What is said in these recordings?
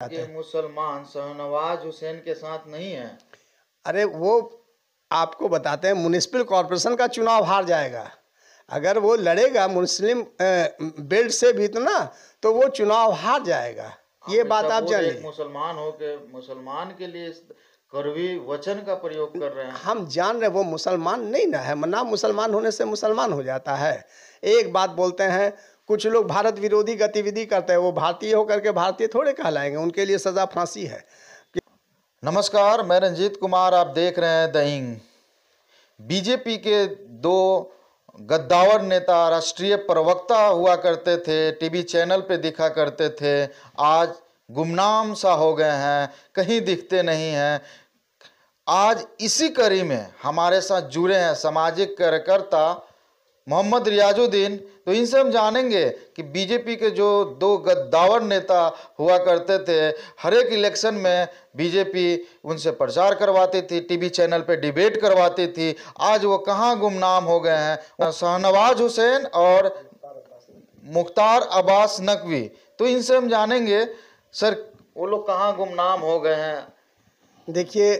के मुसलमान शाहनवाज हुसैन के साथ नहीं है। अरे वो आपको बताते हैं, म्युनिसिपल कॉरपोरेशन का चुनाव हार जाएगा। अगर वो लड़ेगा मुस्लिम बेल्ट से भी तो वो चुनाव हार जाएगा। ये बात आप जान लीजिए। मुसलमान हो के मुसलमान के लिए इस कड़वी वचन का प्रयोग कर रहे हैं। हम जान रहे वो मुसलमान नहीं ना है, ना मुसलमान होने से मुसलमान हो जाता है। एक बात बोलते हैं, कुछ लोग भारत विरोधी गतिविधि करते हैं, वो भारतीय होकर के भारतीय थोड़े कहलाएंगे, उनके लिए सजा फांसी है। नमस्कार, मैं रंजीत कुमार, आप देख रहे हैं द हिंग। बीजेपी के दो गद्दावर नेता राष्ट्रीय प्रवक्ता हुआ करते थे, टीवी चैनल पे दिखा करते थे, आज गुमनाम सा हो गए हैं, कहीं दिखते नहीं हैं। आज इसी कड़ी में हमारे साथ जुड़े हैं सामाजिक कार्यकर्ता मोहम्मद रियाजुद्दीन। तो इनसे हम जानेंगे कि बीजेपी के जो दो गद्दावर नेता हुआ करते थे, हर एक इलेक्शन में बीजेपी उनसे प्रचार करवाती थी, टीवी चैनल पे डिबेट करवाती थी, आज वो कहाँ गुमनाम हो गए हैं, शाहनवाज हुसैन और मुख्तार अब्बास नकवी। तो इनसे हम जानेंगे सर वो लोग कहाँ गुमनाम हो गए हैं। देखिए,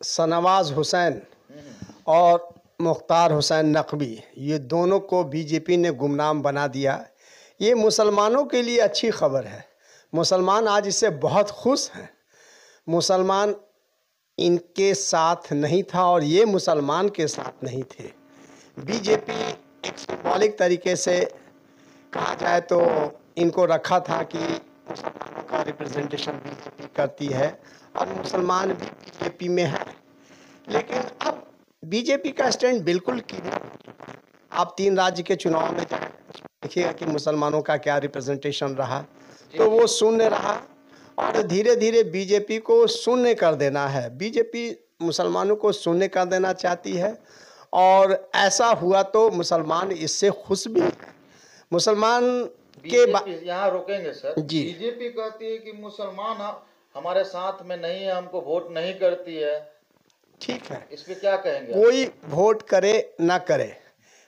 शाहनवाज हुसैन और मुख्तार हुसैन नकवी, ये दोनों को बीजेपी ने गुमनाम बना दिया। ये मुसलमानों के लिए अच्छी खबर है। मुसलमान आज इससे बहुत खुश हैं। मुसलमान इनके साथ नहीं था और ये मुसलमान के साथ नहीं थे। बीजेपी एक सिंबॉलिक तरीके से कहा जाए तो इनको रखा था कि मुसलमानों का रिप्रेजेंटेशन बीजेपी करती है और मुसलमान भी बीजेपी में है। लेकिन अब बीजेपी का स्टैंड बिल्कुल क्लियर हो चुका है। आप 3 राज्य के चुनाव में जाए, देखिएगा कि मुसलमानों का क्या रिप्रेजेंटेशन रहा, तो वो शून्य रहा और धीरे धीरे बीजेपी को शून्य कर देना है। बीजेपी मुसलमानों को शून्य कर देना चाहती है और ऐसा हुआ तो मुसलमान इससे खुश भी हैं। मुसलमान के यहाँ रोकेंगे सर जी। बीजेपी कहती है कि मुसलमान हमारे साथ में नहीं है, हमको वोट नहीं करती है। ठीक है, इस पे क्या कहेंगे? कोई वोट करे ना करे,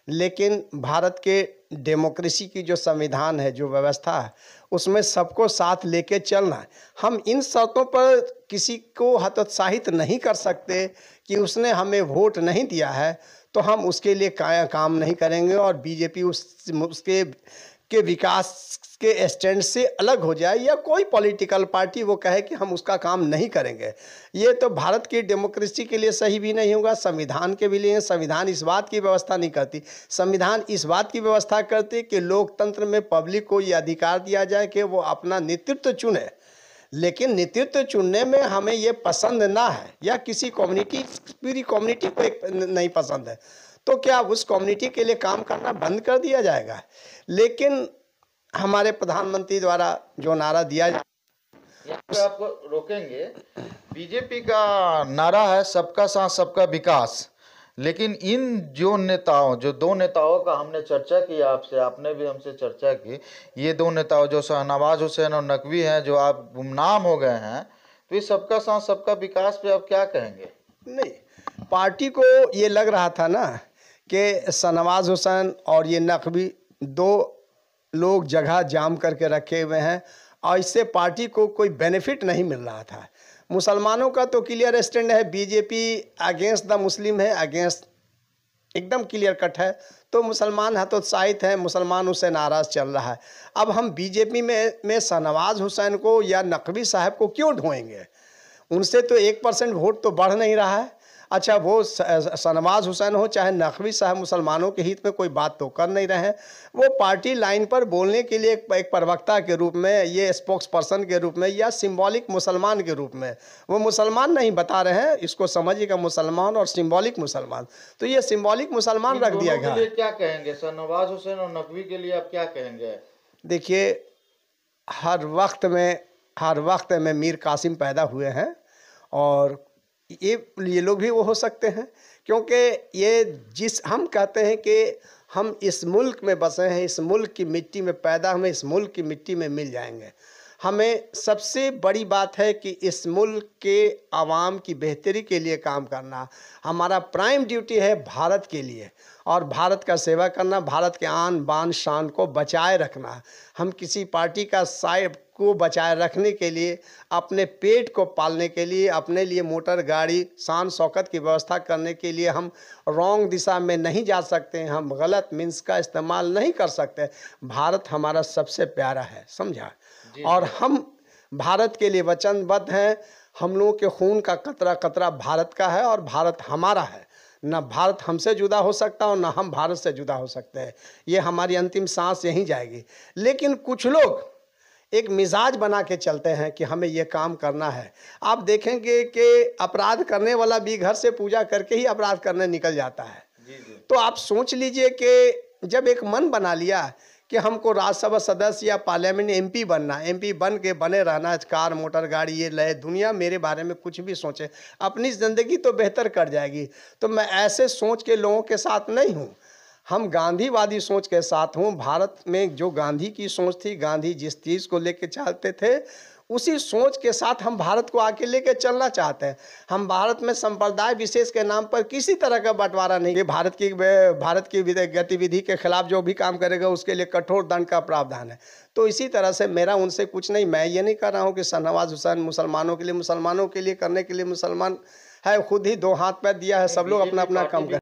लेकिन भारत के डेमोक्रेसी की जो संविधान है, जो व्यवस्था है, उसमें सबको साथ लेके चलना है। हम इन शर्तों पर किसी को हतोत्साहित नहीं कर सकते कि उसने हमें वोट नहीं दिया है तो हम उसके लिए काम नहीं करेंगे और बीजेपी उसके विकास के स्टैंड से अलग हो जाए या कोई पॉलिटिकल पार्टी वो कहे कि हम उसका काम नहीं करेंगे। ये तो भारत की डेमोक्रेसी के लिए सही भी नहीं होगा, संविधान के भी लिए। संविधान इस बात की व्यवस्था नहीं करती। संविधान इस बात की व्यवस्था करती कि लोकतंत्र में पब्लिक को ये अधिकार दिया जाए कि वो अपना नेतृत्व चुने, लेकिन नेतृत्व चुनने में हमें ये पसंद ना है या किसी कम्युनिटी, पूरी कम्युनिटी को नहीं पसंद है, तो क्या उस कम्युनिटी के लिए काम करना बंद कर दिया जाएगा? लेकिन हमारे प्रधानमंत्री द्वारा जो नारा दिया यहाँ पे आपको रोकेंगे। बीजेपी का नारा है सबका साथ सबका विकास, लेकिन इन जो दो नेताओं का हमने चर्चा की आपसे, आपने भी हमसे चर्चा की, ये दो नेताओं जो शाहनवाज हुसैन और नकवी हैं, जो आप गुमनाम हो गए हैं, तो ये सबका साथ सबका विकास पे आप क्या कहेंगे? नहीं, पार्टी को ये लग रहा था ना कि शाहनवाज हुसैन और ये नकवी दो लोग जगह जाम करके रखे हुए हैं और इससे पार्टी को कोई बेनिफिट नहीं मिल रहा था। मुसलमानों का तो क्लियर स्टैंड है, बीजेपी अगेंस्ट द मुस्लिम है, अगेंस्ट एकदम क्लियर कट है। तो मुसलमान हतोत्साहित हैं, मुसलमान उससे नाराज़ चल रहा है। अब हम बीजेपी में शाहनवाज हुसैन को या नकवी साहब को क्यों ढोएंगे? उनसे तो 1% वोट तो बढ़ नहीं रहा है। अच्छा, वो शाहनवाज हुसैन हो चाहे नकवी साहब, मुसलमानों के हित में कोई बात तो कर नहीं रहे हैं। वो पार्टी लाइन पर बोलने के लिए एक प्रवक्ता के रूप में, ये स्पोक्स पर्सन के रूप में या सिंबॉलिक मुसलमान के रूप में, वो मुसलमान नहीं बता रहे हैं। इसको समझिएगा, मुसलमान और सिंबॉलिक मुसलमान, तो ये सिंबॉलिक मुसलमान रख दिया गया। क्या कहेंगे शाहनवाज हुसैन और नकवी के लिए आप क्या कहेंगे? देखिए, हर वक्त में मीर कासिम पैदा हुए हैं और ये लोग भी वो हो सकते हैं, क्योंकि ये हम कहते हैं कि हम इस मुल्क में बसे हैं, इस मुल्क की मिट्टी में पैदा, हमें इस मुल्क की मिट्टी में मिल जाएंगे। हमें सबसे बड़ी बात है कि इस मुल्क के आवाम की बेहतरी के लिए काम करना हमारा प्राइम ड्यूटी है, भारत के लिए, और भारत का सेवा करना, भारत के आन बान शान को बचाए रखना। हम किसी पार्टी का साइड को बचाए रखने के लिए, अपने पेट को पालने के लिए, अपने लिए मोटर गाड़ी शान शौकत की व्यवस्था करने के लिए हम रॉन्ग दिशा में नहीं जा सकते, हम गलत मीन्स का इस्तेमाल नहीं कर सकते। भारत हमारा सबसे प्यारा है, समझा। और हम भारत के लिए वचनबद्ध हैं। हम लोगों के खून का कतरा कतरा भारत का है और भारत हमारा है। न भारत हमसे जुदा हो सकता और न हम भारत से जुदा हो सकते हैं। ये हमारी अंतिम सांस यहीं जाएगी। लेकिन कुछ लोग एक मिजाज बना के चलते हैं कि हमें ये काम करना है। आप देखेंगे कि अपराध करने वाला भी घर से पूजा करके ही अपराध करने निकल जाता है। तो आप सोच लीजिए कि जब एक मन बना लिया कि हमको राज्यसभा सदस्य या पार्लियामेंट एमपी बनना, एमपी बन के बने रहना, कार मोटर गाड़ी ये ले, दुनिया मेरे बारे में कुछ भी सोचे, अपनी ज़िंदगी तो बेहतर कर जाएगी। तो मैं ऐसे सोच के लोगों के साथ नहीं हूँ, हम गांधीवादी सोच के साथ हूँ। भारत में जो गांधी की सोच थी, गांधी जिस चीज़ को लेके चलते थे, उसी सोच के साथ हम भारत को आके लेके चलना चाहते हैं। हम भारत में संप्रदाय विशेष के नाम पर किसी तरह का बंटवारा नहीं। भारत की गतिविधि के खिलाफ जो भी काम करेगा उसके लिए कठोर दंड का प्रावधान है। तो इसी तरह से मेरा उनसे कुछ नहीं, मैं ये नहीं कर रहा हूँ कि शाहनवाज हुसैन मुसलमानों के लिए करने के लिए मुसलमान है, खुद ही 2 हाथ पैर दिया है, सब लोग अपना अपना काम कर